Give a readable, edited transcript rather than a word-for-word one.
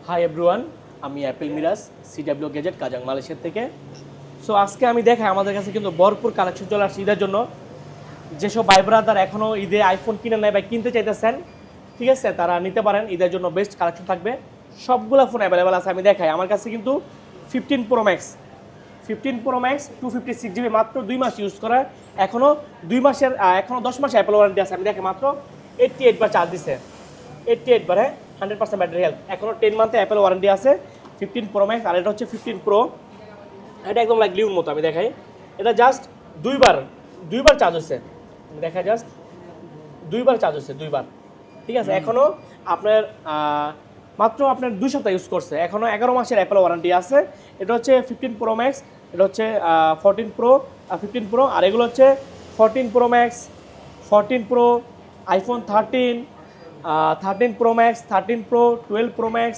High everyone, আমি Apel Miraj CW gadget Kajang Malaysia থেকে। So আজকে আমি দেখাই আমাদের কাছে কিন্তু ভরপুর কালেকশন চলে আসছে ঈদের জন্য। যেসব ভাই ব্রাদার এখনও ঈদে আইফোন কিনে নেয় বা কিনতে চাইতেছেন, ঠিক আছে, তারা নিতে পারেন। ঈদের জন্য বেস্ট কালেকশন থাকবে, সবগুলো ফোন অ্যাভেলেবেল আছে। আমি দেখাই আমার কাছে কিন্তু 15 Pro Max 256 GB মাত্র 2 মাস ইউজ করা, এখনও 10 মাসের অ্যাপেল ওয়ারেন্টি আছে। আমি দেখে মাত্র 88 বার চার্জ দিছে, 88 বার, হ্যাঁ, 100% ব্যাটারি হেলথ, এখনও 10 মান্থে অ্যাপেল ওয়ারেন্টি আছে। 15 Pro Max, আর এটা হচ্ছে 15 Pro, এটা একদম লাইক লিউর মতো। আমি দেখাই, এটা জাস্ট দুইবার চার্জ হচ্ছে। আমি দেখাই জাস্ট দুইবার চার্জ হচ্ছে, দুইবার, ঠিক আছে। এখনও আপনার মাত্র আপনার 2 সপ্তাহ ইউজ করছে, এখনও 11 মাসের অ্যাপেল ওয়ারেন্টি আছে। এটা হচ্ছে 15 Pro Max, এটা হচ্ছে 15 Pro, আর এগুলো হচ্ছে 14 Pro Max, 14 Pro, iPhone 13, 13 Pro Max, 13 Pro, 12 Pro Max,